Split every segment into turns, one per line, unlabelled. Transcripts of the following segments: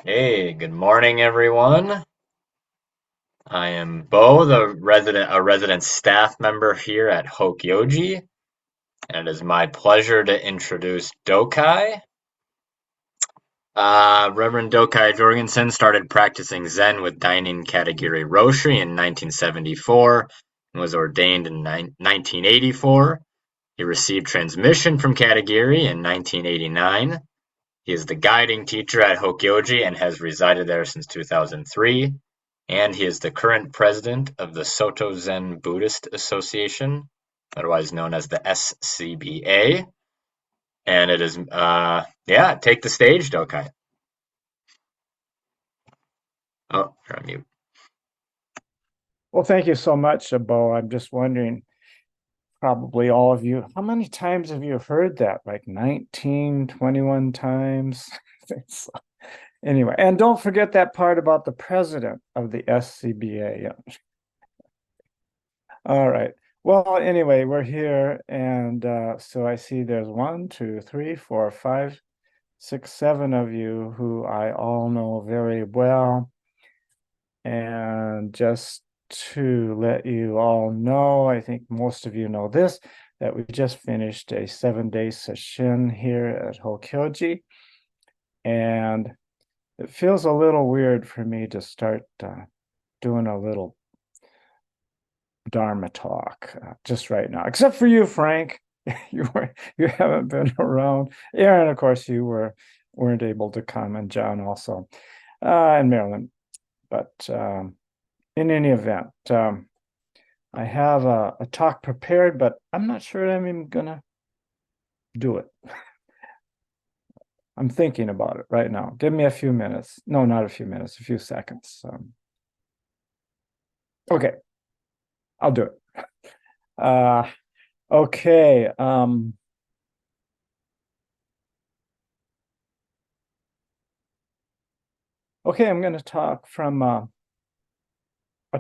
Hey, good morning, everyone. I am Bo, a resident staff member here at Hokyoji, and it is my pleasure to introduce Dokai. Reverend Dokai Georgesen started practicing Zen with Dainin Katagiri Roshi in 1974 and was ordained in 1984. He received transmission from Katagiri in 1989. He is the guiding teacher at Hokyoji and has resided there since 2003, and he is the current president of the Soto Zen Buddhist Association, otherwise known as the SZBA. And it is, yeah, take the stage, Dokai. Oh, you're on mute.
Well, thank you so much, Bo. I'm just wondering, probably all of you, how many times have you heard that? Like 19, 21 times? Anyway, and don't forget that part about the president of the SCBA. Yeah. All right. Well, anyway, we're here. And so I see there's 1, 2, 3, 4, 5, 6, 7 of you who I all know very well. And just to let you all know, I think most of you know this, that we just finished a 7-day session here at Hokyoji. And it feels a little weird for me to start doing a little Dharma talk just right now, except for you, Frank. You haven't been around. Aaron, of course, weren't able to come, and John also, and Marilyn. But in any event, I have a talk prepared, but I'm not sure I'm even gonna do it. I'm thinking about it right now. Give me a few minutes. No, not a few minutes, a few seconds. Okay, I'll do it. Okay. Okay, I'm going to talk from a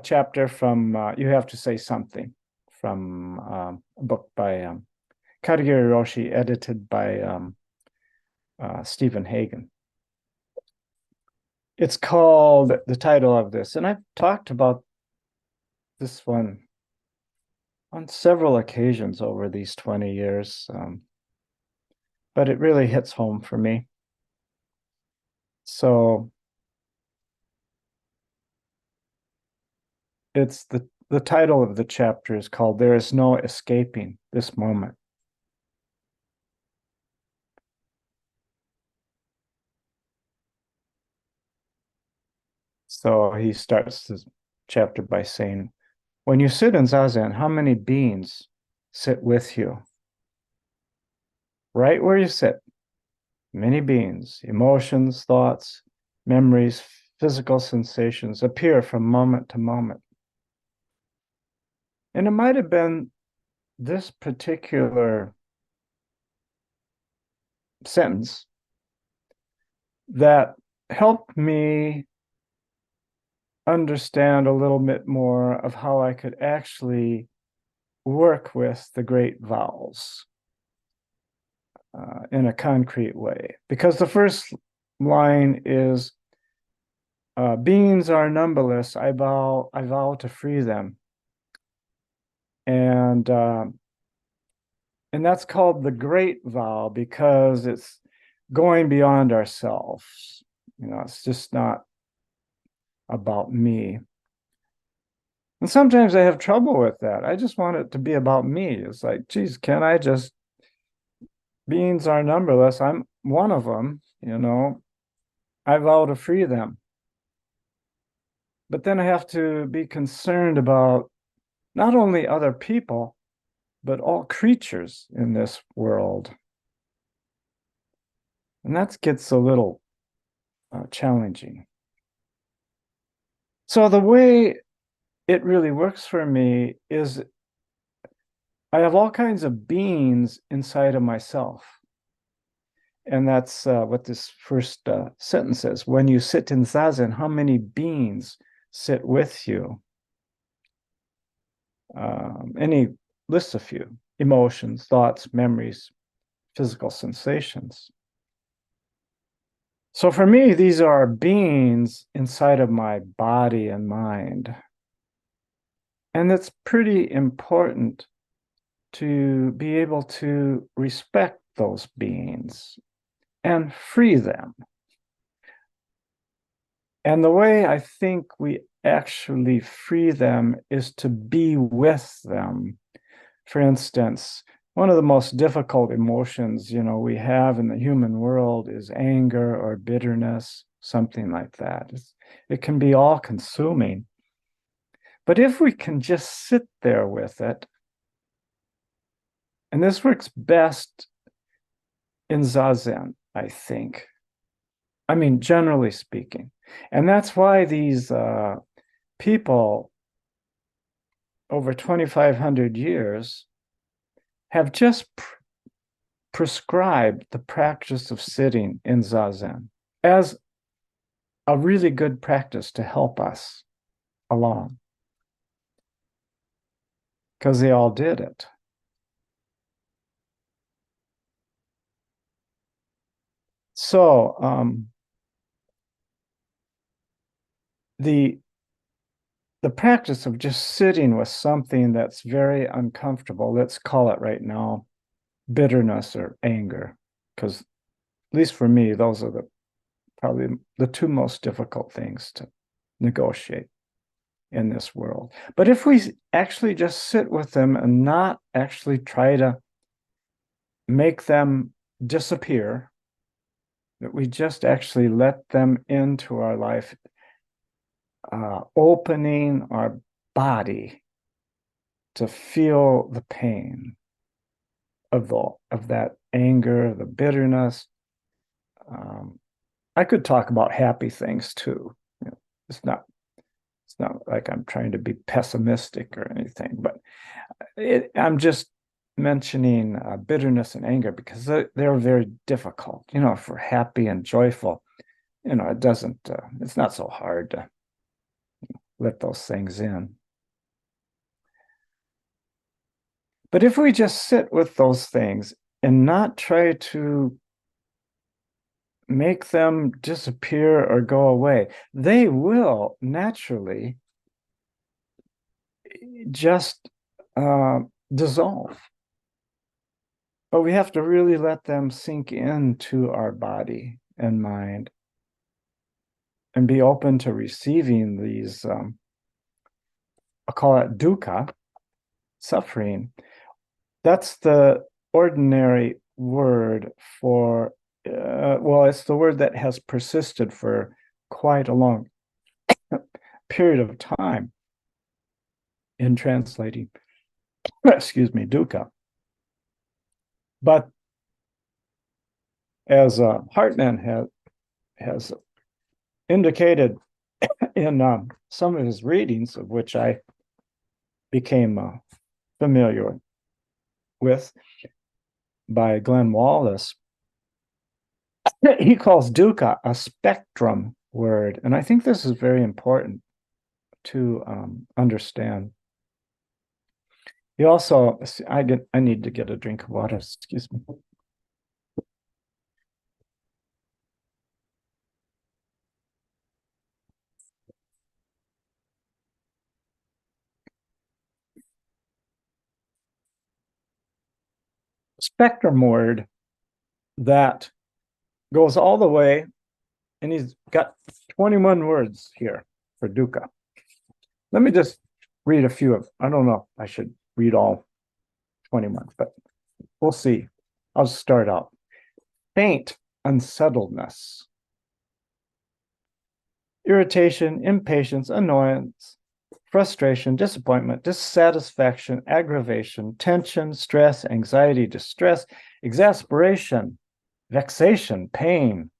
chapter from You Have to Say Something, from a book by Katagiri Roshi, edited by Stephen Hagen. It's called, the title of this, and I've talked about this one on several occasions over these 20 years, but it really hits home for me. So it's the title of the chapter is called There Is No Escaping This Moment. So he starts this chapter by saying, when you sit in Zazen, how many beings sit with you? Right where you sit, many beings, emotions, thoughts, memories, physical sensations appear from moment to moment. And it might have been this particular sentence that helped me understand a little bit more of how I could actually work with the great vowels in a concrete way. Because the first line is, beings are numberless, I vow to free them. And that's called the great vow because it's going beyond ourselves. It's just not about me. And sometimes I have trouble with that. I just want it to be about me. It's like, geez, can I just, beings are numberless. I'm one of them, I vow to free them. But then I have to be concerned about not only other people, but all creatures in this world. And that gets a little challenging. So the way it really works for me is I have all kinds of beings inside of myself. And that's what this first sentence says. When you sit in Zazen, how many beings sit with you? Any lists a few: emotions, thoughts, memories, physical sensations. So for me, these are beings inside of my body and mind. And it's pretty important to be able to respect those beings and free them. And the way I think we actually free them is to be with them. For instance, one of the most difficult emotions, we have in the human world is anger or bitterness, something like that. It can be all consuming. But if we can just sit there with it, and this works best in Zazen, I think. I mean, generally speaking. And that's why these people over 2,500 years have just prescribed the practice of sitting in Zazen as a really good practice to help us along. Because they all did it. So the practice of just sitting with something that's very uncomfortable, let's call it right now bitterness or anger, because at least for me, those are probably the two most difficult things to negotiate in this world. But if we actually just sit with them and not actually try to make them disappear, that we just actually let them into our life, opening our body to feel the pain of that anger, the bitterness. I could talk about happy things too. It's not like I'm trying to be pessimistic or anything, but I'm just mentioning bitterness and anger because they're very difficult. If we're happy and joyful, it's not so hard to let those things in. But if we just sit with those things and not try to make them disappear or go away, they will naturally just dissolve. But we have to really let them sink into our body and mind and be open to receiving these, I'll call it dukkha, suffering. That's the ordinary word for, it's the word that has persisted for quite a long period of time in translating, dukkha. But as Hartman has indicated in some of his readings, of which I became familiar with by Glenn Wallace, he calls dukkha a spectrum word. And I think this is very important to understand. He also, I need to get a drink of water, excuse me. Spectrum word that goes all the way, and he's got 21 words here for dukkha. Let me just read a few of, I don't know, I should read all 21, but we'll see. I'll start out. Faint unsettledness, irritation, impatience, annoyance, frustration, disappointment, dissatisfaction, aggravation, tension, stress, anxiety, distress, exasperation, vexation, pain,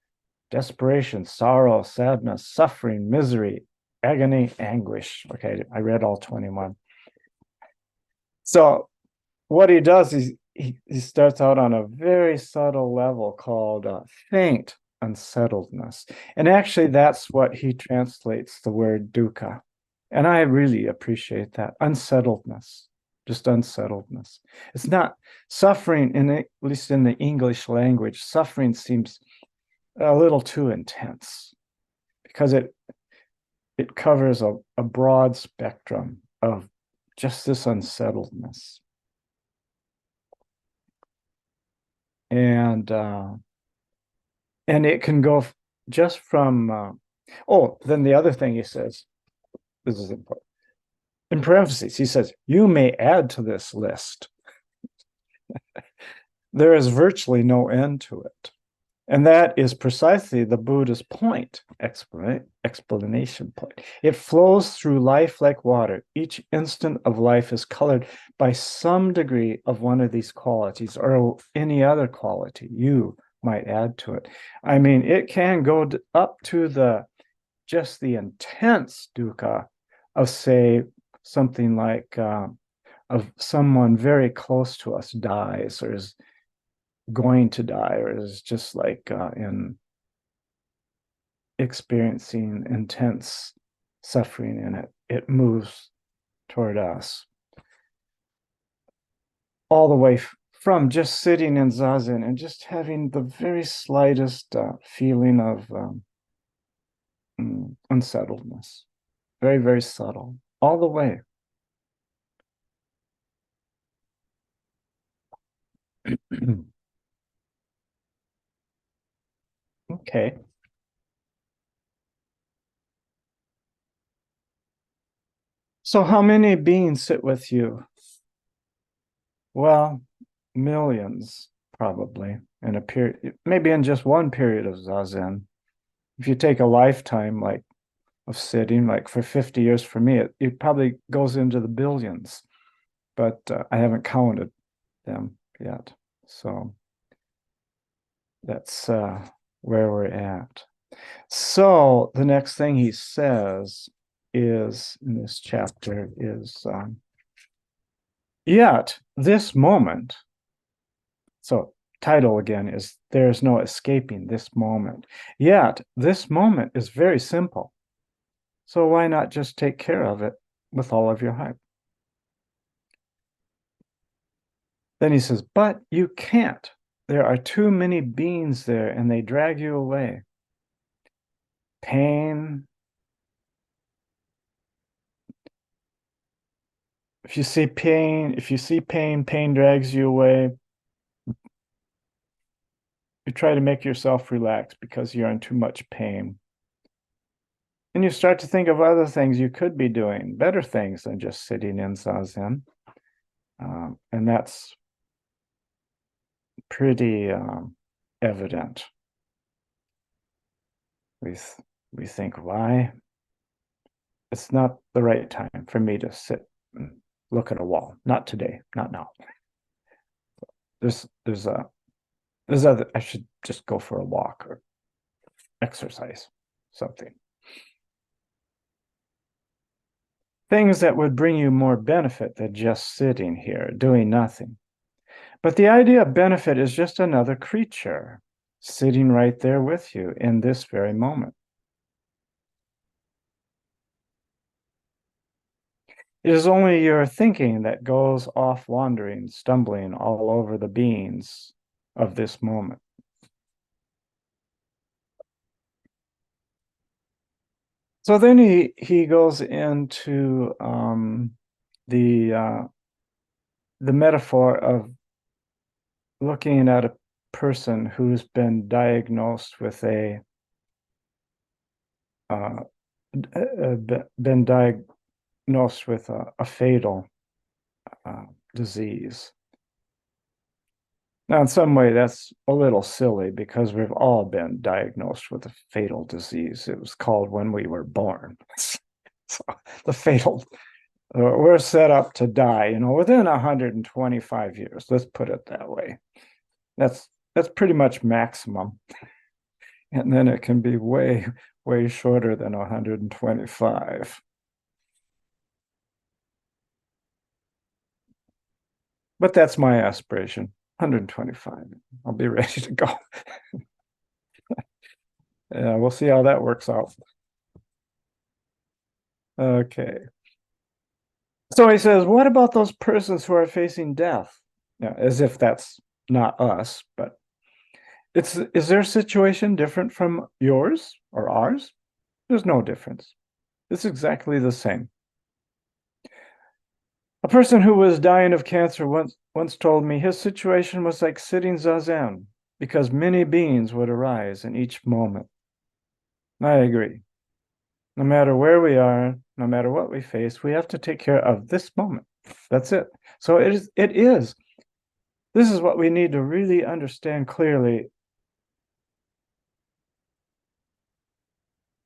desperation, sorrow, sadness, suffering, misery, agony, anguish. Okay, I read all 21. So what he does is he starts out on a very subtle level called faint unsettledness. And actually, that's what he translates the word dukkha. And I really appreciate that. Unsettledness, just unsettledness. It's not suffering, at least in the English language, suffering seems a little too intense because it covers a broad spectrum of just this unsettledness. And it can go just from then the other thing he says, this is important. In parentheses, he says, you may add to this list. There is virtually no end to it. And that is precisely the Buddha's point, explanation point. It flows through life like water. Each instant of life is colored by some degree of one of these qualities or any other quality you might add to it. I mean, it can go up to just the intense dukkha of, say, something like of someone very close to us dies or is going to die or is just like in experiencing intense suffering in it. It moves toward us. All the way from just sitting in zazen and just having the very slightest feeling of unsettledness. Very, very subtle. All the way. Okay. So how many beings sit with you? Well, millions, probably, in a period, maybe in just one period of zazen. If you take a lifetime like of sitting, like for 50 years for me, it probably goes into the billions, but I haven't counted them yet. So that's where we're at. So the next thing he says is in this chapter is yet this moment. So title again is there's no escaping this moment. Yet this moment is very simple. So why not just take care of it with all of your heart? Then he says, but you can't. There are too many beings there and they drag you away. Pain. If you see pain, pain drags you away. You try to make yourself relax because you're in too much pain. And you start to think of other things you could be doing, better things than just sitting in zazen. And that's pretty evident. We think, why? It's not the right time for me to sit and look at a wall. Not today, not now. There's other, I should just go for a walk or exercise, something. Things that would bring you more benefit than just sitting here doing nothing. But the idea of benefit is just another creature sitting right there with you in this very moment. It is only your thinking that goes off wandering, stumbling all over the beings of this moment. So then he goes into the metaphor of looking at a person who's been diagnosed with a fatal disease. Now, in some way, that's a little silly because we've all been diagnosed with a fatal disease. It was called when we were born. So the fatal, we're set up to die, within 125 years. Let's put it that way. That's pretty much maximum. And then it can be way, way shorter than 125. But that's my aspiration, 125. I'll be ready to go. Yeah, we'll see how that works out. Okay. So he says, what about those persons who are facing death? As if that's not us, but Is their situation different from yours or ours? There's no difference. It's exactly the same. A person who was dying of cancer once told me his situation was like sitting zazen because many beings would arise in each moment. I agree. No matter where we are, no matter what we face, we have to take care of this moment. That's it. So it is. This is what we need to really understand clearly.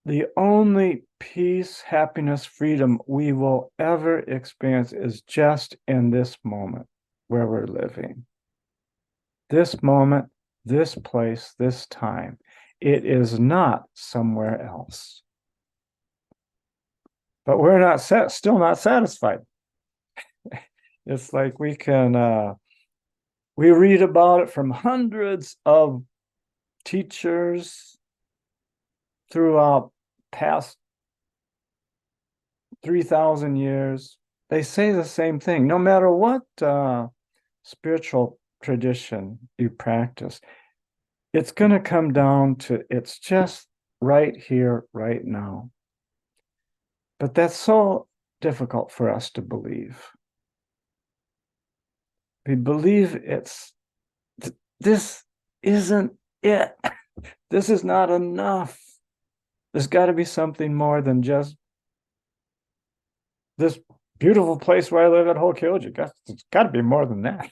The only peace, happiness, freedom we will ever experience is just in this moment where we're living. This moment, this place, this time. It is not somewhere else. But we're not still not satisfied. It's like we read about it from hundreds of teachers throughout past 3,000 years. They say the same thing. No matter what spiritual tradition you practice, it's going to come down to it's just right here, right now. But that's so difficult for us to believe. We believe this isn't it. This is not enough. There's got to be something more than just this beautiful place where I live at Hokyoji. It's got to be more than that.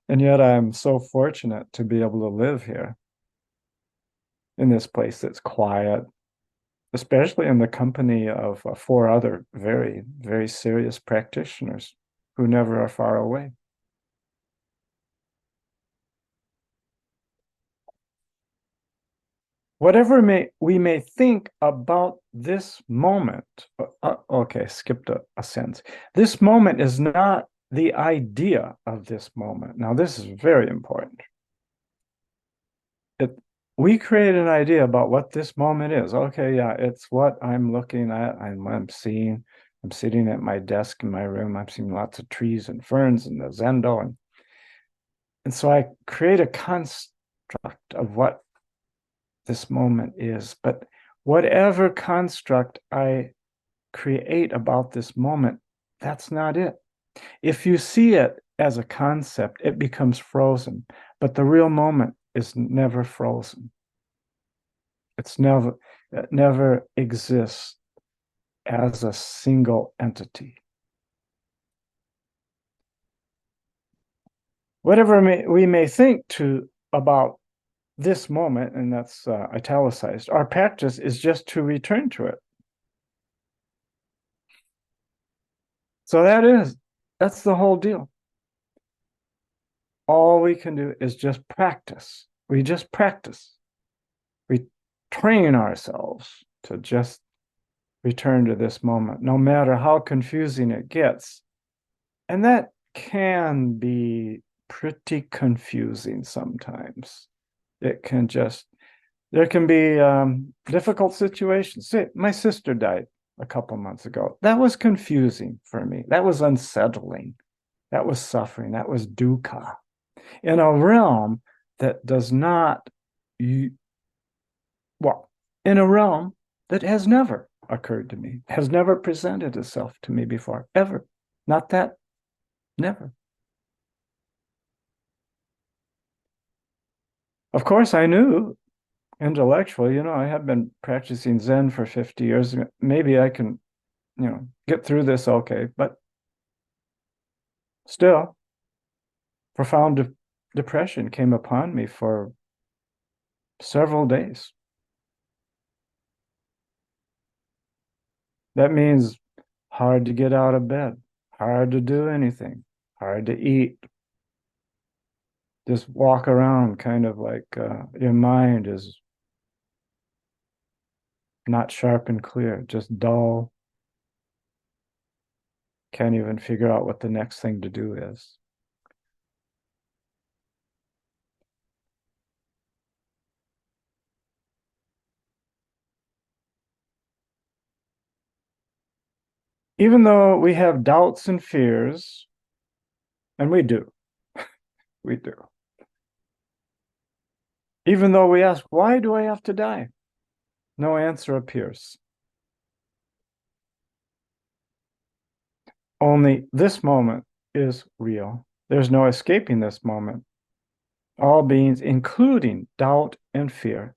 And yet I'm so fortunate to be able to live here in this place that's quiet, especially in the company of 4 other very, very serious practitioners who never are far away. Whatever we may think about this moment, okay, skipped a sentence. This moment is not the idea of this moment. Now, this is very important. We create an idea about what this moment is. Okay, yeah, it's what I'm looking at, I'm seeing. I'm sitting at my desk in my room. I'm seeing lots of trees and ferns and the zendo. And so I create a construct of what this moment is. But whatever construct I create about this moment, that's not it. If you see it as a concept, it becomes frozen. But the real moment is never frozen. It never exists as a single entity. Whatever we may think about this moment, and that's italicized, our practice is just to return to it. So that's the whole deal. All we can do is just practice. We just practice. We train ourselves to just return to this moment, no matter how confusing it gets. And that can be pretty confusing sometimes. There can be difficult situations. See, my sister died a couple months ago. That was confusing for me. That was unsettling. That was suffering. That was dukkha. In a realm that does not, well, in a realm that has never occurred to me, has never presented itself to me before, ever. Not that, never. Of course, I knew intellectually, I had been practicing Zen for 50 years. Maybe I can, get through this okay, but still, profound depression came upon me for several days. That means hard to get out of bed, hard to do anything, hard to eat. Just walk around kind of like your mind is not sharp and clear, just dull. Can't even figure out what the next thing to do is. Even though we have doubts and fears, and we do, Even though we ask, why do I have to die? No answer appears. Only this moment is real. There's no escaping this moment. All beings, including doubt and fear,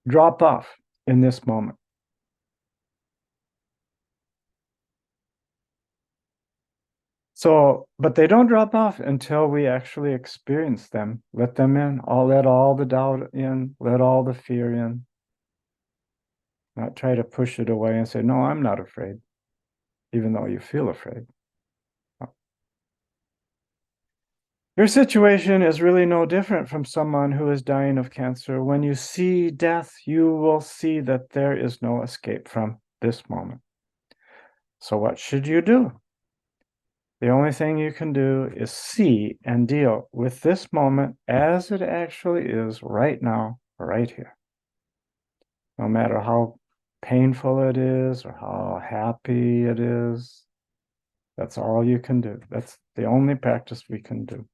drop off in this moment. So, but they don't drop off until we actually experience them. Let them in. I'll let all the doubt in, let all the fear in. Not try to push it away and say, no, I'm not afraid, even though you feel afraid. Your situation is really no different from someone who is dying of cancer. When you see death, you will see that there is no escape from this moment. So what should you do? The only thing you can do is see and deal with this moment as it actually is right now, right here. No matter how painful it is or how happy it is, that's all you can do. That's the only practice we can do.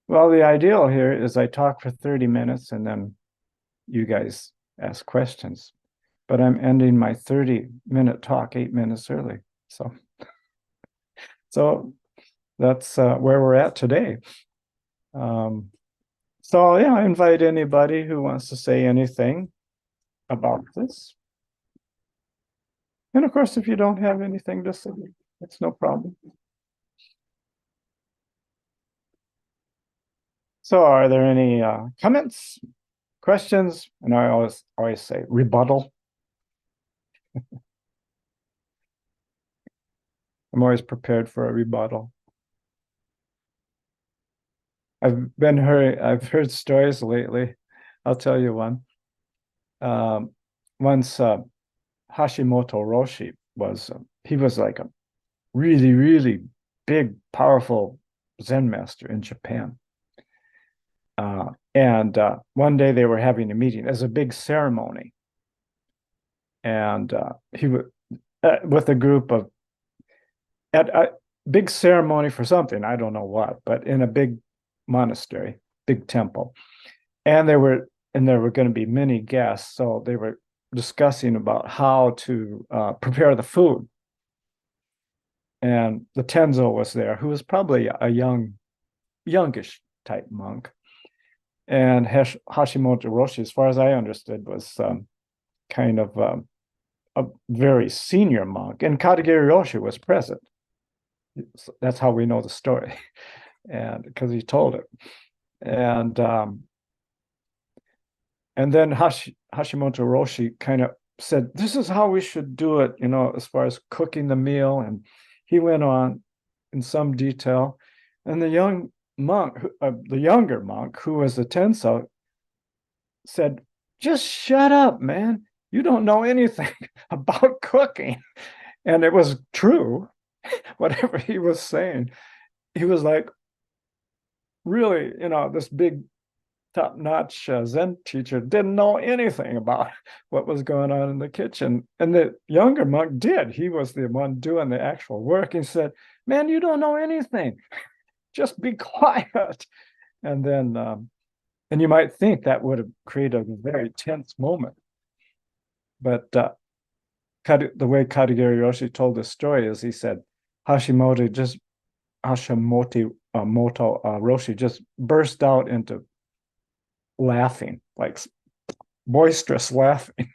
Well, the ideal here is I talk for 30 minutes and then you guys ask questions. But I'm ending my 30-minute talk 8 minutes early. So that's where we're at today. So yeah, I invite anybody who wants to say anything about this. And of course, if you don't have anything to say, it's no problem. So are there any comments, questions? And I always say rebuttal. I'm always prepared for a rebuttal. I've heard stories lately. I'll tell you one. Once Hashimoto Roshi he was like a really, really big, powerful Zen master in Japan. And one day they were having a meeting as a big ceremony. And he was with a group of, at a big ceremony for something, I don't know what, but in a big monastery, big temple. And there were going to be many guests. So they were discussing about how to prepare the food. And the Tenzo was there, who was probably a youngish type monk. And Hashimoto Roshi, as far as I understood, was kind of a very senior monk. And Katagiri Roshi was present. That's how we know the story, and because he told it. And then Hashimoto Roshi kind of said, this is how we should do it, as far as cooking the meal. And he went on in some detail. And the younger monk, who was the Tenso, said, just shut up, man. You don't know anything about cooking. And it was true, whatever he was saying. He was like, really, this big top-notch Zen teacher didn't know anything about what was going on in the kitchen. And the younger monk did. He was the one doing the actual work. He said, man, you don't know anything. Just be quiet. And then, and you might think that would have created a very tense moment. But the way Katagiri Roshi told the story is he said, Hashimoto Roshi just burst out into laughing, like boisterous laughing.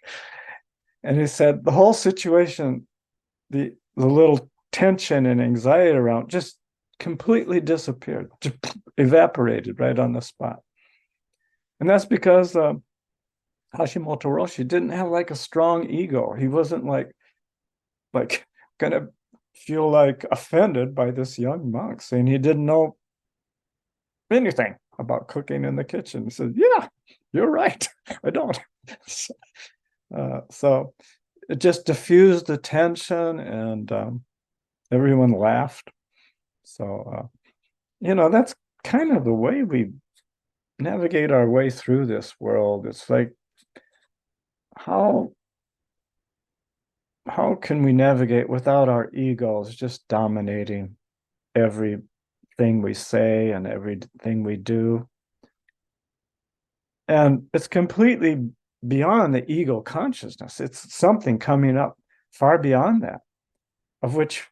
And he said the whole situation, the little tension and anxiety around just completely disappeared, just evaporated right on the spot. And that's because Hashimoto Roshi didn't have like a strong ego. He wasn't like gonna feel like offended by this young monk saying he didn't know anything about cooking in the kitchen. He said, yeah, you're right. I don't. So it just diffused the tension, and everyone laughed. So, that's kind of the way we navigate our way through this world. It's like how how can we navigate without our egos just dominating everything we say and everything we do? And it's completely beyond the ego consciousness. It's something coming up far beyond that, of which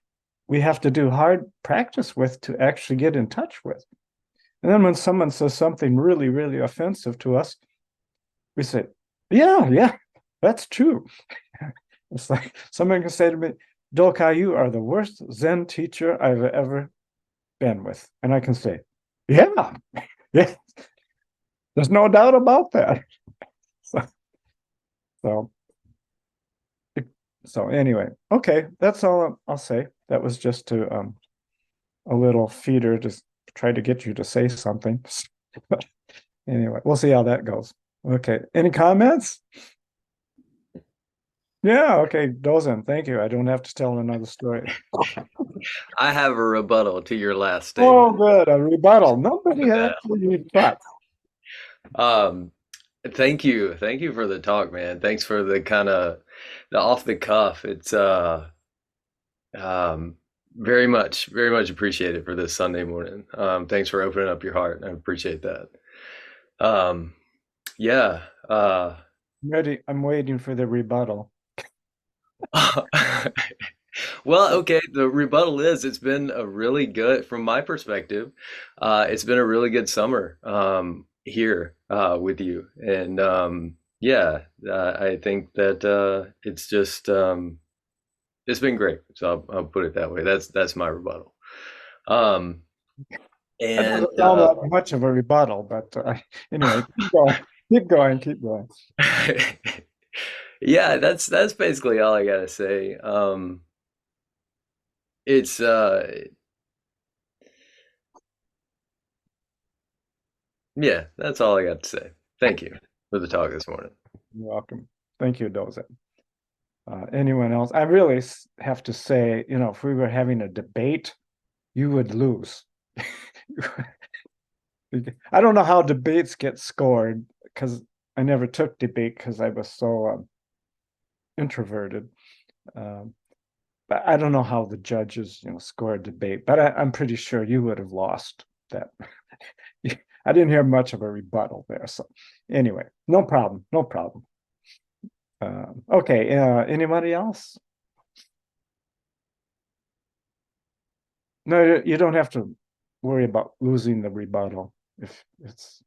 we have to do hard practice with to actually get in touch with. And then when someone says something really, really offensive to us, we say, yeah, that's true. It's like someone can say to me, Dokai, you are the worst Zen teacher I've ever been with. And I can say, yeah, yeah, there's no doubt about that. So, so, so anyway, okay, that's all I'll say. That was just to a little feeder to try to get you to say something. Anyway, we'll see how that goes. Okay, any comments? Yeah, okay, Dozen, thank you. I don't have to tell another story.
I have a rebuttal to your last
Oh,
statement.
good, a rebuttal. Nobody
Yeah.
actually rebuts.
Um, Thank you for the talk, man. Thanks for the kind of the off the cuff. It's um very much appreciated for this Sunday morning. Thanks for opening up your heart. I appreciate that. Um, yeah.
Ready, I'm waiting for the rebuttal.
Well, okay, the rebuttal is it's been a really good, from my perspective, it's been a really good summer here with you. And yeah, I think that it's just it's been great. So I'll put it that way. That's my rebuttal. Um,
That
and
doesn't sound like much of a rebuttal, but anyway, keep going.
yeah, that's basically all I gotta say. It's yeah, that's all I got to say. Thank you for the talk this morning.
You're welcome. Thank you, Dozen. Anyone else? I really have to say, if we were having a debate, you would lose. I don't know how debates get scored because I never took debate because I was so introverted. Um, but I don't know how the judges, score a debate. But I'm pretty sure you would have lost that. I didn't hear much of a rebuttal there. So anyway, no problem, no problem. Okay, anybody else? No, you don't have to worry about losing the rebuttal if it's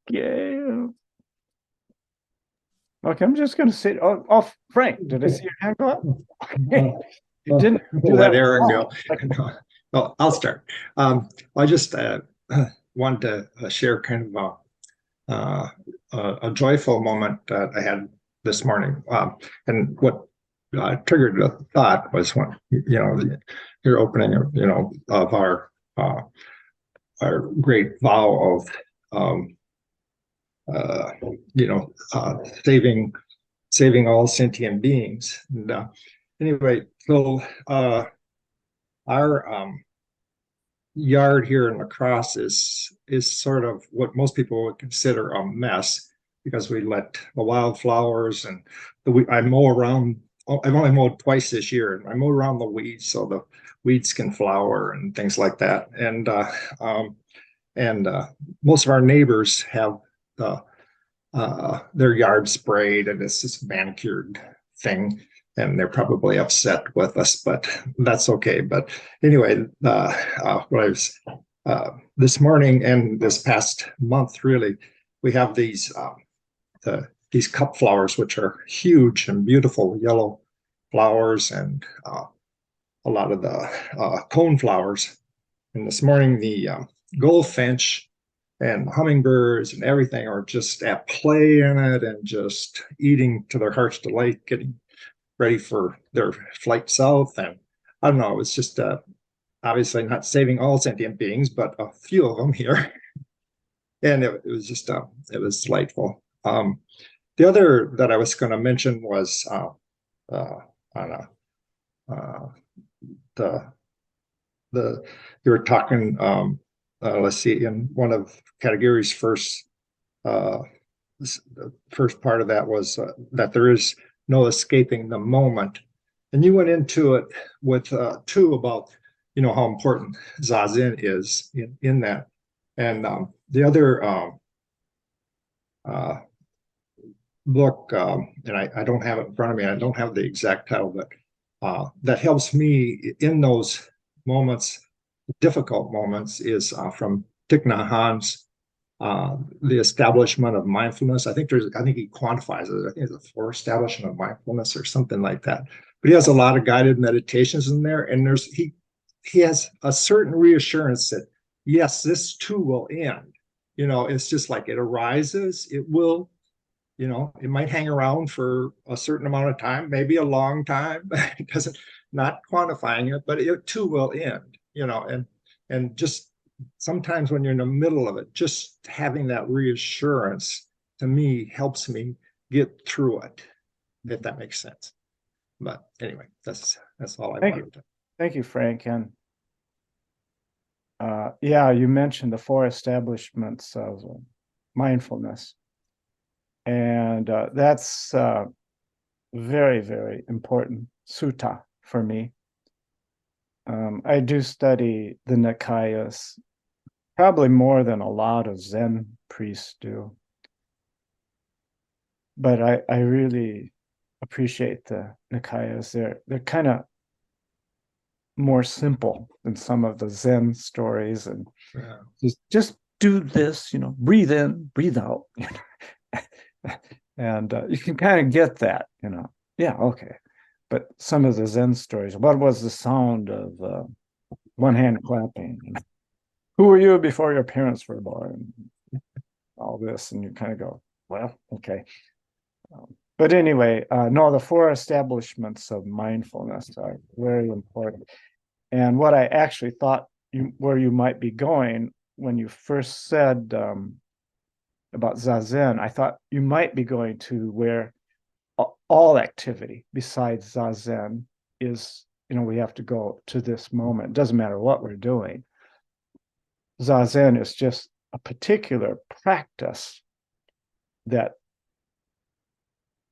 yeah. Okay, I'm just gonna sit. Oh, Frank, did I see your hand go up? You didn't do
Let
that.
Aaron go. Well, I'll start. I just wanted to share kind of a joyful moment that I had this morning. And what triggered the thought was when, your opening of our great vow of, uh, saving all sentient beings. And anyway, so our yard here in La Crosse is sort of what most people would consider a mess because we let the wildflowers and I mow around. I've only mowed twice this year, and I mow around the weeds so the weeds can flower and things like that. And most of our neighbors have their yard sprayed, and it's this manicured thing, and they're probably upset with us, but that's okay. But anyway, what I was this morning and this past month, really, we have these cup flowers, which are huge and beautiful yellow flowers, and a lot of the cone flowers. And this morning, the goldfinch and hummingbirds and everything are just at play in it and just eating to their heart's delight, getting ready for their flight south. And I don't know, it's just obviously not saving all sentient beings, but a few of them here. And it was just, it was delightful. The other that I was going to mention was on the you were talking, let's see, in one of Katagiri's first the first part of that was that there is no escaping the moment. And you went into it with too about, how important Zazen is in that. And the other book, and I don't have it in front of me, I don't have the exact title, but that helps me in those moments, difficult moments, is from Thich Nhat Hanh's The Establishment of Mindfulness. I think he quantifies it. I think it's the establishment of mindfulness or something like that. But he has a lot of guided meditations in there, and he has a certain reassurance that yes, this too will end. It's just like it arises, it will. It might hang around for a certain amount of time, maybe a long time. It doesn't, not quantifying it, but it too will end. And just sometimes when you're in the middle of it, just having that reassurance to me helps me get through it, if that makes sense. But anyway, that's all I wanted to.
Thank you, Frank. And yeah, you mentioned the 4 establishments of mindfulness. And that's very, very important sutta for me. I do study the Nikayas, probably more than a lot of Zen priests do. But I really appreciate the Nikayas. They're kind of more simple than some of the Zen stories, and just do this, breathe in, breathe out. And you can kind of get that, yeah, okay. But some of the Zen stories, what was the sound of one hand clapping? Who were you before your parents were born? All this, and you kind of go, well, okay. But anyway, no, the 4 establishments of mindfulness are very important. And what I actually thought where you might be going when you first said about Zazen, I thought you might be going to where all activity besides Zazen is, we have to go to this moment. It doesn't matter what we're doing. Zazen is just a particular practice that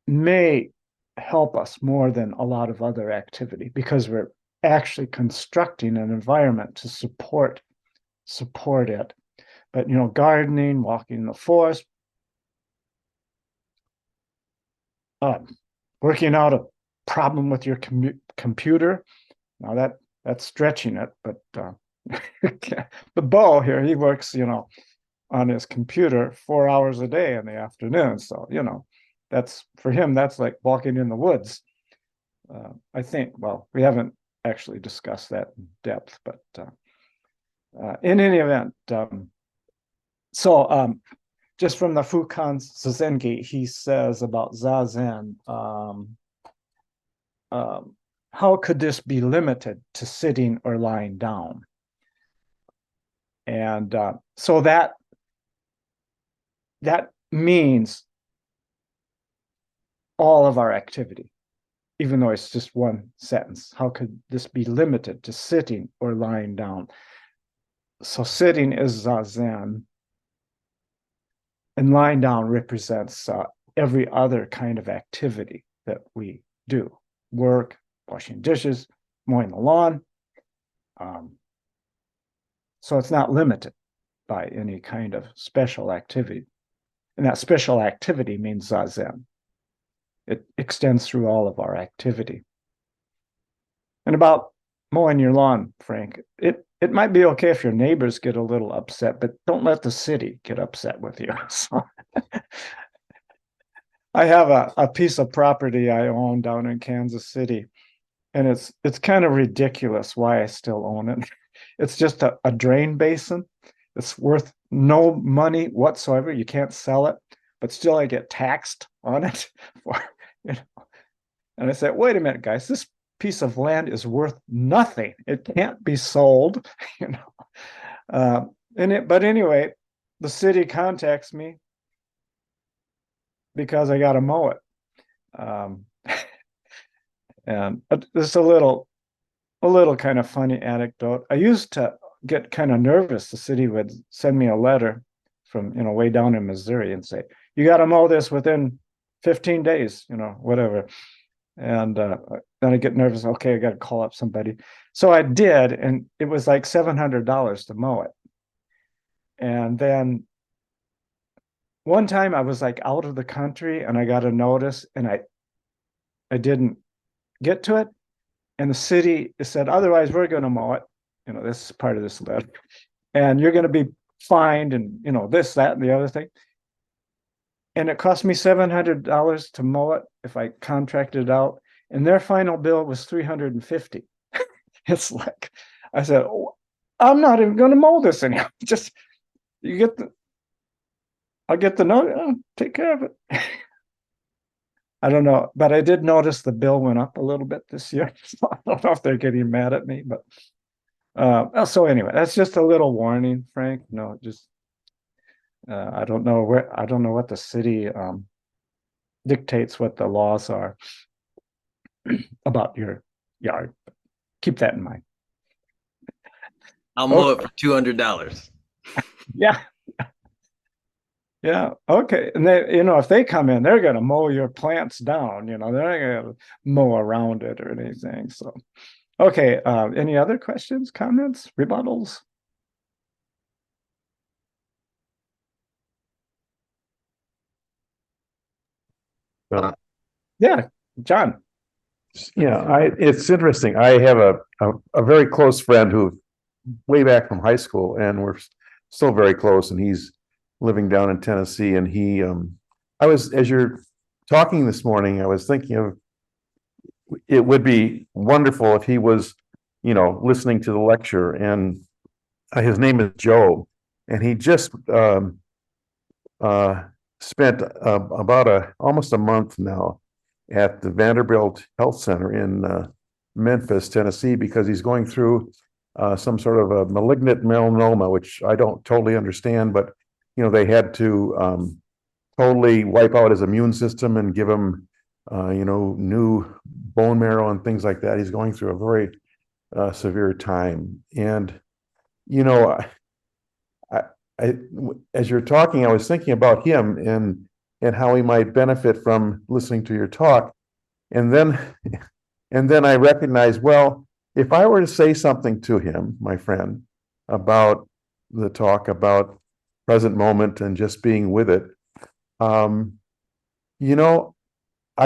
may help us more than a lot of other activity, because we're actually constructing an environment to support it. But, gardening, walking in the forest, working out a problem with your computer. Now that's stretching it, but the Bo here, he works, on his computer 4 hours a day in the afternoon. So, that's, for him, that's like walking in the woods. I think, well, we haven't actually discussed that in depth, but in any event, so just from the Fukan Zazengi, he says about Zazen, how could this be limited to sitting or lying down? And so that means all of our activity, even though it's just one sentence. How could this be limited to sitting or lying down? So sitting is Zazen, and lying down represents every other kind of activity that we do. Work, washing dishes, mowing the lawn. So it's not limited by any kind of special activity. And that special activity means Zazen. It extends through all of our activity. And about mowing your lawn, Frank, it might be okay if your neighbors get a little upset, but don't let the city get upset with you. So I have a piece of property I own down in Kansas City, and it's kind of ridiculous why I still own it. It's just a drain basin. It's worth no money whatsoever. You can't sell it, but still I get taxed on it. And I said, wait a minute, guys, this piece of land is worth nothing. It can't be sold, But anyway, the city contacts me because I got to mow it. And just a little kind of funny anecdote. I used to get kind of nervous. The city would send me a letter from, way down in Missouri and say, you got to mow this within 15 days, whatever. And then I get nervous. Okay, I got to call up somebody. So I did, and it was like $700 to mow it. And then one time I was like out of the country and I got a notice and I didn't get to it. And the city said, otherwise we're going to mow it. This is part of this letter. And you're going to be fined and, this, that, and the other thing. And it cost me $700 to mow it if I contracted it out. And their final bill was $350. It's like, I said, oh, I'm not even going to mow this anymore. Just, I'll get the note, take care of it. I don't know, but I did notice the bill went up a little bit this year. So I don't know if they're getting mad at me, but so anyway, that's just a little warning, Frank. No, just I don't know what the city dictates what the laws are about your yard. Keep that in mind.
I'll mow it for $200.
Yeah. Yeah. Okay. And they, if they come in, they're going to mow your plants down. They're not going to mow around it or anything. So, okay. Any other questions, comments, rebuttals? Yeah, John.
Yeah, it's interesting. I have a very close friend who way back from high school, and we're still very close, and he's living down in Tennessee. And as you're talking this morning, I was thinking of it would be wonderful if he was, listening to the lecture. And his name is Joe, and he just spent about almost a month now at the Vanderbilt Health Center in Memphis, Tennessee, because he's going through some sort of a malignant melanoma, which I don't totally understand, but they had to totally wipe out his immune system and give him new bone marrow and things like that. He's going through a very severe time. And as you're talking, I was thinking about him and how he might benefit from listening to your talk. And then I recognized, well, if I were to say something to him, my friend, about the talk about present moment and just being with it, I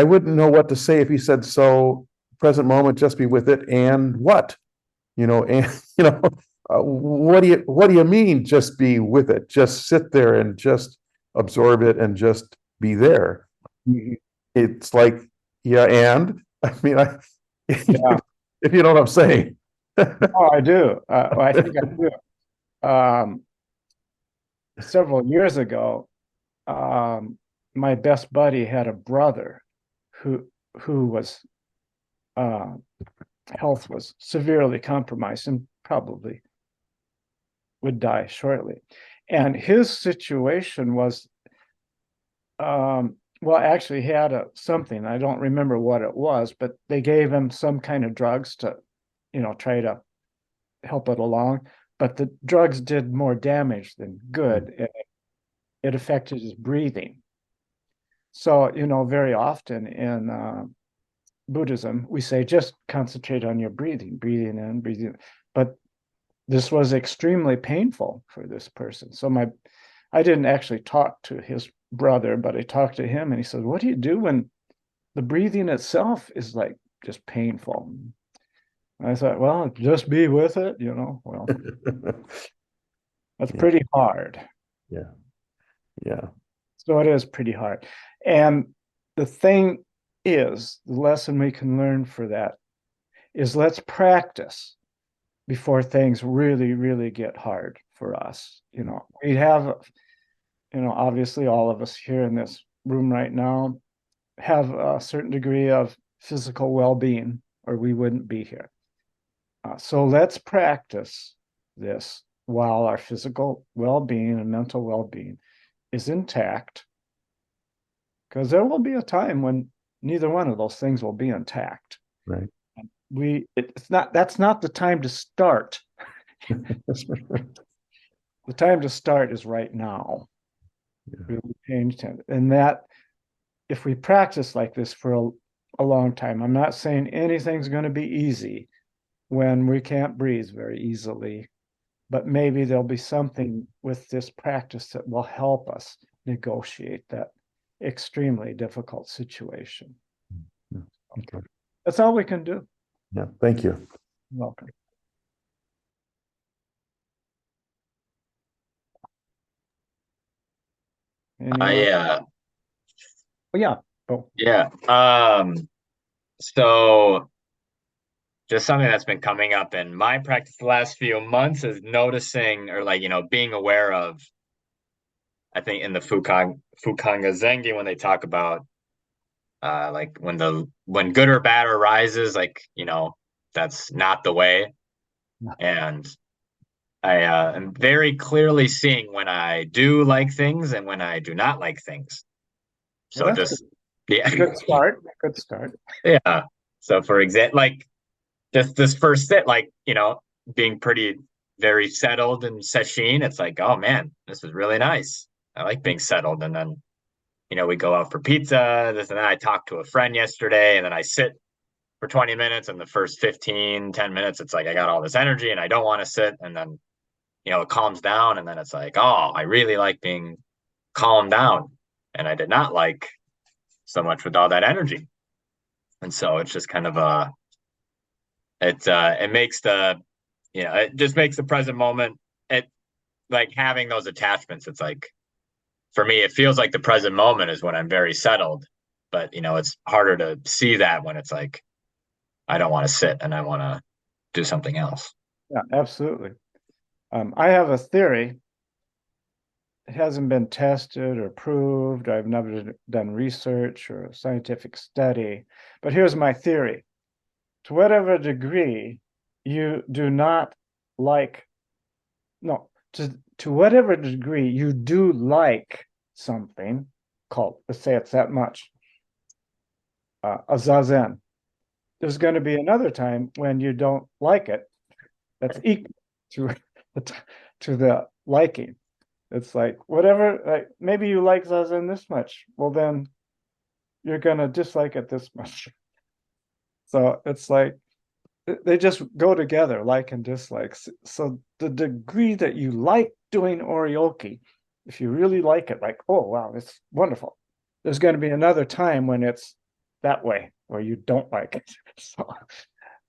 wouldn't know what to say if he said, so present moment, just be with it, and what? What do you mean just be with it? Just sit there and just absorb it and just be there. It's like, yeah, and I mean,
Yeah.
if you know what I'm saying.
Oh, I do. I think I do. Several years ago, my best buddy had a brother who was health was severely compromised and probably would die shortly. And his situation was, actually he had something, I don't remember what it was, but they gave him some kind of drugs to, try to help it along. But the drugs did more damage than good. It affected his breathing. So, very often in Buddhism, we say just concentrate on your breathing in, breathing. But this was extremely painful for this person. So I didn't actually talk to his brother, but I talked to him, and he said, what do you do when the breathing itself is like just painful? I thought, well, just be with it, well, that's pretty hard.
Yeah. Yeah.
So it is pretty hard. And the thing is, the lesson we can learn for that is let's practice before things really, really get hard for us. We have, obviously all of us here in this room right now have a certain degree of physical well-being, or we wouldn't be here. So let's practice this while our physical well-being and mental well-being is intact, because there will be a time when neither one of those things will be intact.
Right.
That's not the time to start. The time to start is right now. really change it. And that if we practice like this for a long time, I'm not saying anything's going to be easy when we can't breathe very easily, but maybe there'll be something with this practice that will help us negotiate that extremely difficult situation.
Okay.
That's all we can do.
Yeah, thank you.
You're welcome.
I
Oh, yeah. Oh,
yeah. So just something that's been coming up in my practice the last few months is noticing or like, being aware of, I think in the Fukanga Zengi, when they talk about like when good or bad arises, like, that's not the way. And I am very clearly seeing when I do like things and when I do not like things.
well,
So
that's
just yeah.
good start. Good start.
Yeah. So for example, like just this first sit, like, being pretty very settled and sesshin, it's like, oh man, this is really nice. I like being settled. And then, we go out for pizza, this and that. I talked to a friend yesterday, and then I sit for 20 minutes, and the first 10 minutes, it's like I got all this energy and I don't want to sit. And then, it calms down, and then it's like, oh, I really like being calmed down. And I did not like so much with all that energy. And so it's just kind of it makes it just makes the present moment, it like having those attachments. It's like, for me, it feels like the present moment is when I'm very settled, but it's harder to see that when it's like I don't want to sit and I want to do something else.
Yeah, absolutely. I have a theory. It hasn't been tested or proved. I've never done research or scientific study, but here's my theory. To whatever degree you do not like, no, to whatever degree you do like something called, let's say it's that much, a zazen, there's going to be another time when you don't like it that's equal to the liking. It's like whatever, like maybe you like zazen this much, well then you're gonna dislike it this much. So it's like they just go together, like and dislikes. So the degree that you like doing oryoki, if you really like it, like, oh wow, it's wonderful, there's going to be another time when it's that way, where you don't like it. So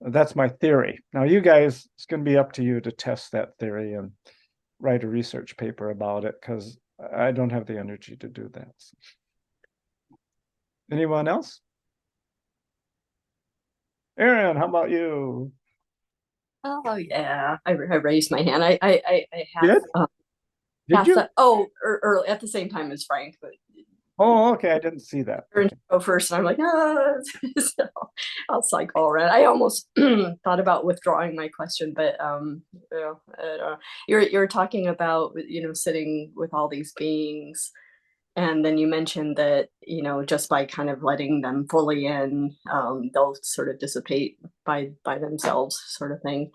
that's my theory. Now you guys, it's going to be up to you to test that theory and write a research paper about it, because I don't have the energy to do that. Anyone else? Aaron, how about you?
Oh yeah, I raised my hand. I have
Did? Did
half
you?
the early at the same time as Frank, but
Oh, okay. I didn't see that.
Aaron go first, and I'm like, so I'll cycle around. I almost thought about withdrawing my question, but you're talking about sitting with all these beings, and then you mentioned that just by kind of letting them fully in, they'll sort of dissipate by themselves, sort of thing.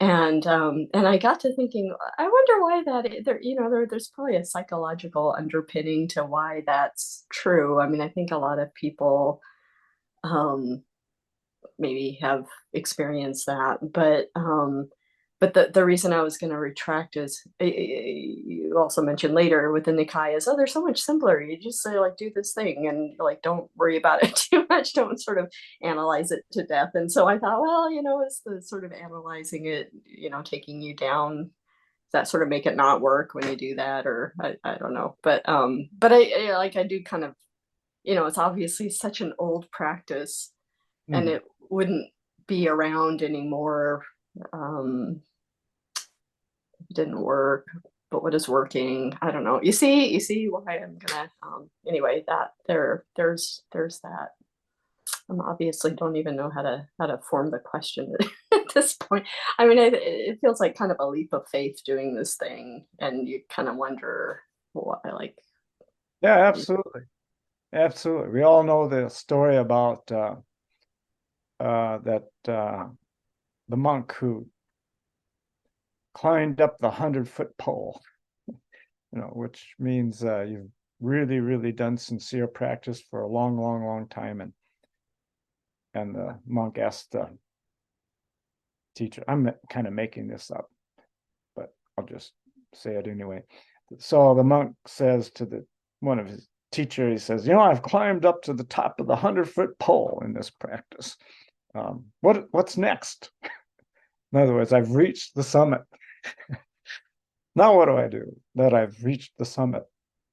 And I got to thinking, I wonder why there's probably a psychological underpinning to why that's true. I mean, I think a lot of people maybe have experienced that, but the reason I was going to retract is you also mentioned later with the Nikkei is, oh, they're so much simpler. You just say like, do this thing and like, don't worry about it too much. Don't sort of analyze it to death. And so I thought, well, is the sort of analyzing it, taking you down, does that sort of make it not work when you do that? Or I don't know. But I do kind of, it's obviously such an old practice and it wouldn't be around anymore. Didn't work, but what is working, I don't know. You see why I'm gonna anyway, that there's that. Obviously don't even know how to form the question at this point. I mean, it feels like kind of a leap of faith doing this thing, and you kind of wonder what I like.
Yeah, absolutely. We all know the story about the monk who climbed up the 100-foot pole which means you've really, really done sincere practice for a long, long, long time. And the monk asked the teacher, I'm kind of making this up, but I'll just say it anyway. So the monk says to one of his teacher, he says, I've climbed up to the top of the 100-foot pole in this practice. What's next? In other words, I've reached the summit. Now what do I do that I've reached the summit?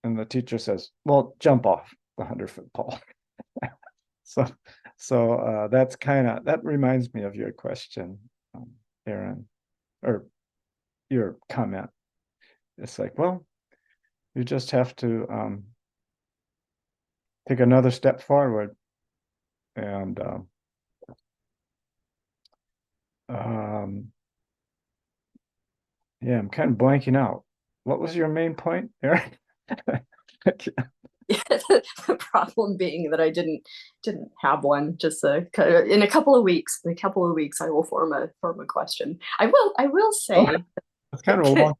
And the teacher says, well, jump off the 100-foot pole. So that reminds me of your question, Aaron, or your comment. It's like, well, you just have to take another step forward. And yeah, I'm kind of blanking out. What was your main point, Aaron?
The problem being that I didn't have one. Just in a couple of weeks, I will form a question. I will say.
It's kind of a long.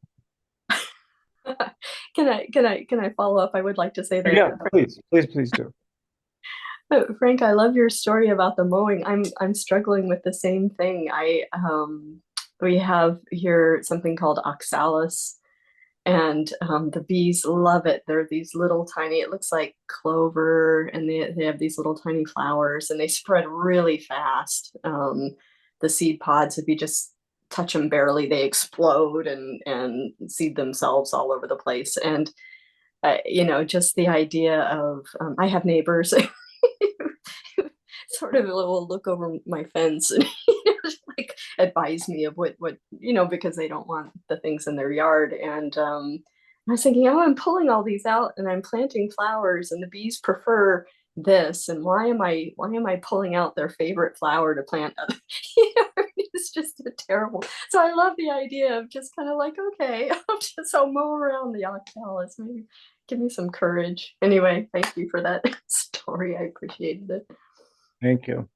Can I follow up? I would like to say that.
Yeah, please do.
Frank, I love your story about the mowing. I'm struggling with the same thing. We have here something called oxalis, and the bees love it. They're these little tiny, it looks like clover, and they have these little tiny flowers, and they spread really fast. The seed pods, if you just touch them barely, they explode and seed themselves all over the place. And just the idea of I have neighbors sort of will look over my fence and like advise me of what because they don't want the things in their yard. And I was thinking, I'm pulling all these out and I'm planting flowers, and the bees prefer this, and why am I pulling out their favorite flower to plant other? It's just a terrible. So I love the idea of just kind of like, okay, I'll mow around the oxalis. Maybe give me some courage. Anyway, thank you for that story. I appreciated it.
Thank you.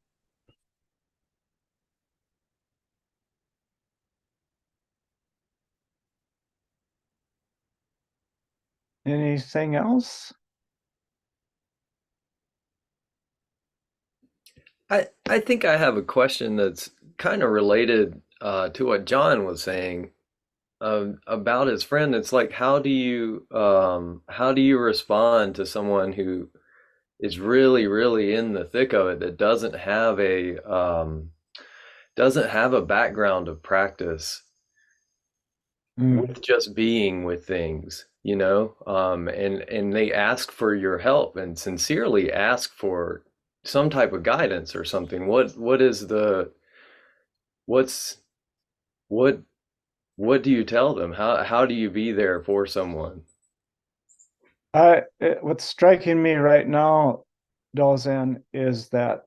Anything else?
I think I have a question that's kind of related to what John was saying about his friend. It's like, how do you respond to someone who is really, really in the thick of it, that doesn't have a background of practice with just being with things, and they ask for your help and sincerely ask for some type of guidance or something. What do you tell them? How do you be there for someone?
What's striking me right now, Dozen, is that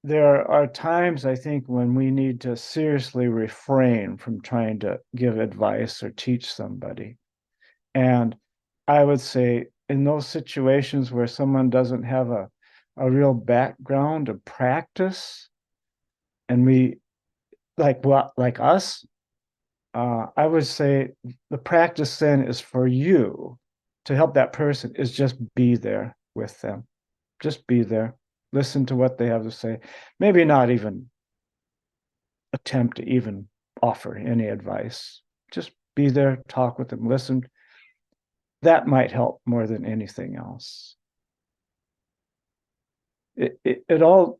there are times, I think, when we need to seriously refrain from trying to give advice or teach somebody. And I would say in those situations where someone doesn't have a real background of practice, and we like us, I would say the practice then is for you to help that person is just be there with them. Just be there. Listen to what they have to say. Maybe not even attempt to even offer any advice. Just be there, talk with them, listen. That might help more than anything else. It all,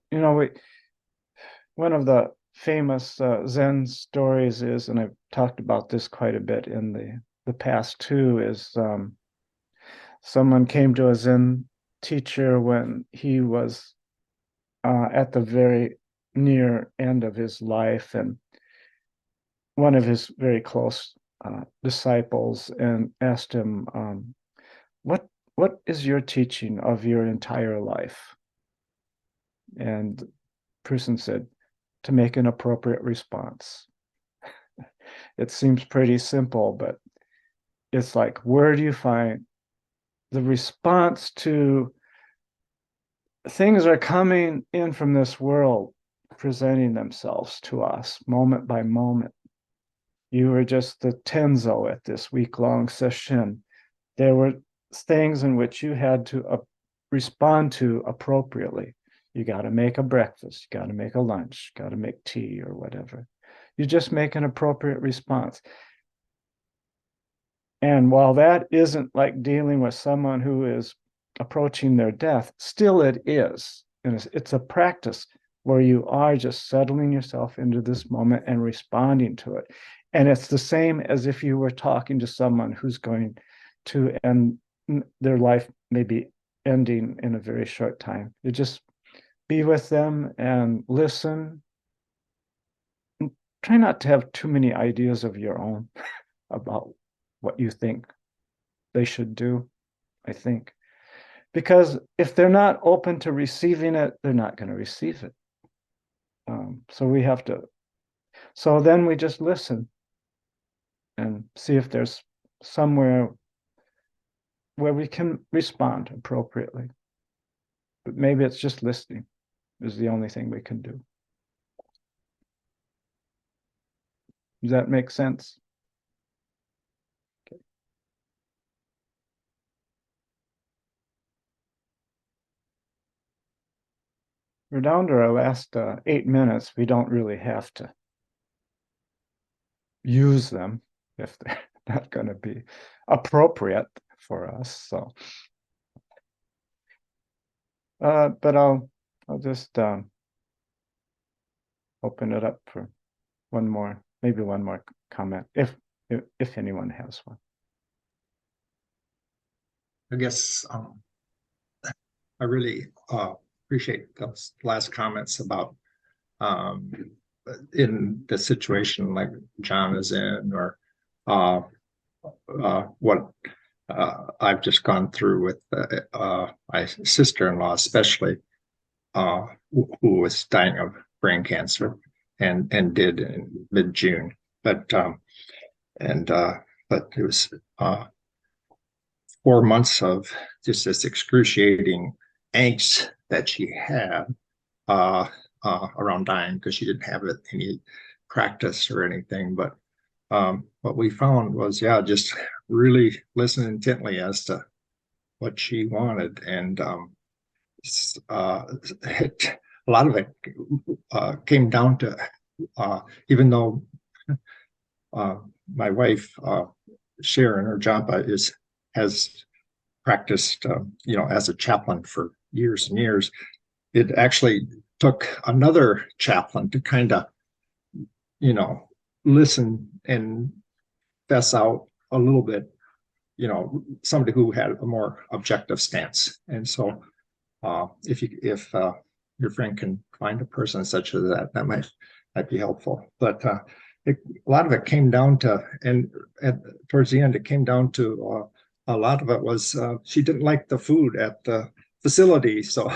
one of the famous Zen stories is, and I've talked about this quite a bit in the past too, is someone came to a Zen teacher when he was at the very near end of his life, and one of his very close disciples, and asked him, what is your teaching of your entire life? And the person said, to make an appropriate response. It seems pretty simple, but it's like, where do you find the response to things are coming in from this world, presenting themselves to us moment by moment? You were just the Tenzo at this week-long session. There were things in which you had to respond to appropriately. You got to make a breakfast, you got to make a lunch, got to make tea or whatever. You just make an appropriate response. And while that isn't like dealing with someone who is approaching their death, still it is. And it's a practice where you are just settling yourself into this moment and responding to it. And it's the same as if you were talking to someone who's going to end their life, maybe ending in a very short time. You just be with them and listen. And try not to have too many ideas of your own about what you think they should do, I think. Because if they're not open to receiving it, they're not going to receive it. So we have to, so then we just listen and see if there's somewhere where we can respond appropriately. But maybe it's just listening is the only thing we can do. Does that make sense? Okay. We're down to our last 8 minutes. We don't really have to use them if they're not going to be appropriate for us. So, but I'll just open it up for maybe one more comment, if anyone has one.
I guess I really appreciate those last comments about in the situation like John is in, or what I've just gone through with my sister-in-law, especially, who was dying of brain cancer and did in mid-June. But it was 4 months of just this excruciating angst that she had around dying, because she didn't have any practice or anything. But what we found was, just really listen intently as to what she wanted. And a lot of it came down to, even though my wife, Sharon, or Jampa, has practiced, as a chaplain for years and years, it actually took another chaplain to kind of, listen and fess out a little bit, somebody who had a more objective stance. And so if your friend can find a person such as that might be helpful. But a lot of it came down to, and towards the end, it came down to a lot of it was she didn't like the food at the facility. So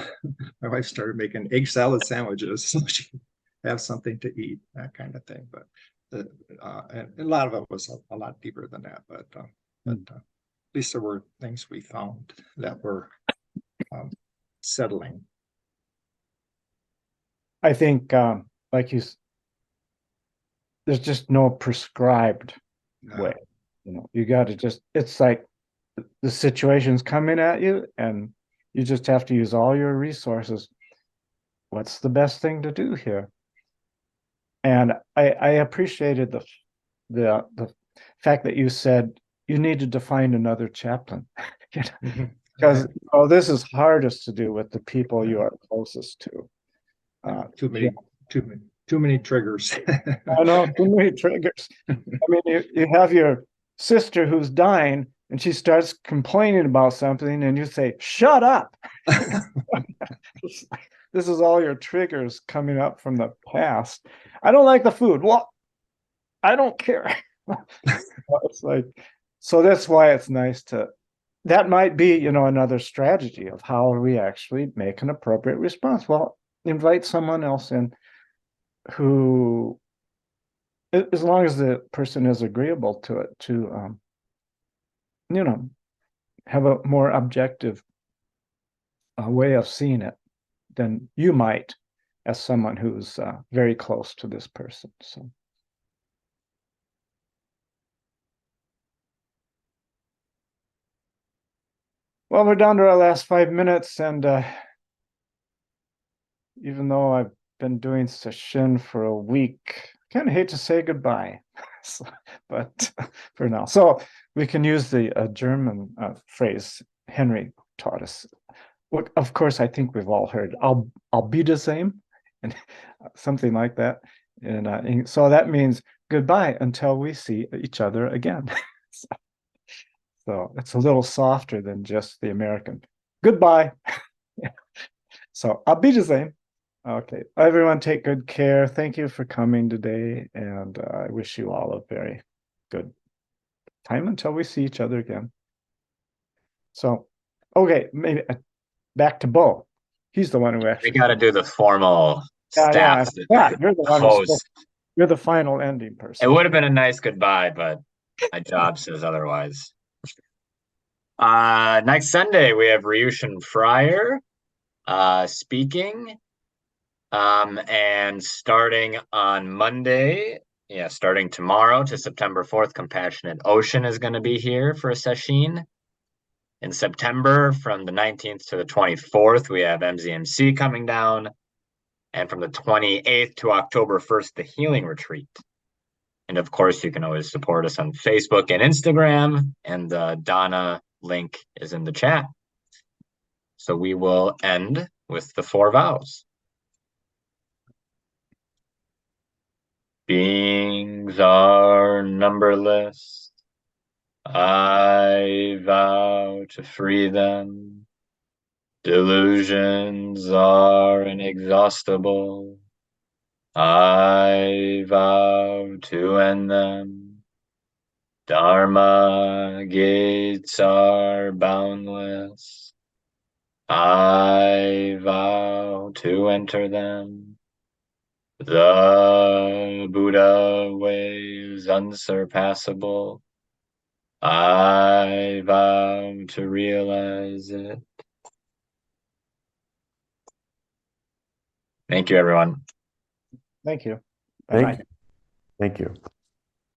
my wife started making egg salad sandwiches so she could have something to eat, that kind of thing. But and a lot of it was a lot deeper than that. But at least there were things we found that were settling.
I think, like there's just no prescribed way. You got to just, it's like the situation's coming at you and you just have to use all your resources. What's the best thing to do here? And I appreciated the fact that you said you needed to find another chaplain, because this is hardest to do with the people you are closest to.
Too many triggers.
I know, too many triggers. I mean, you have your sister who's dying and she starts complaining about something and you say, shut up. This is all your triggers coming up from the past. I don't like the food. Well, I don't care. It's like, so that's why it's nice that might be, another strategy of how we actually make an appropriate response. Well, invite someone else in who, as long as the person is agreeable to it, to, have a more objective way of seeing it than you might as someone who's very close to this person. So Well, we're down to our last 5 minutes, and even though I've been doing sesshin for a week, I kind of hate to say goodbye, but for now. So we can use the German phrase Henry taught us. Well, of course, I think we've all heard, I'll be the same, and something like that. And so that means goodbye until we see each other again. So it's a little softer than just the American goodbye. So I'll be the same. Okay, everyone, take good care. Thank you for coming today, and I wish you all a very good time until we see each other again. So, okay, maybe back to Bo. He's the one who
We
actually.
got to do the formal
Yeah,
staff.
you're the one who's you're the final ending
It
person.
would have been a nice goodbye, but my job says otherwise. Next Sunday we have Ryushin Fryer speaking. And starting on Monday, starting tomorrow to September 4th, Compassionate Ocean is going to be here for a session. In September, from the 19th to the 24th, we have MZMC coming down. And from the 28th to October 1st, the Healing Retreat. And of course, you can always support us on Facebook and Instagram. And the Donna link is in the chat. So we will end with the 4 vows. Beings are numberless. I vow to free them. Delusions are inexhaustible. I vow to end them. Dharma gates are boundless. I vow to enter them. The Buddha way is unsurpassable. I vow to realize it. Thank you, everyone.
Thank you.
Thank you.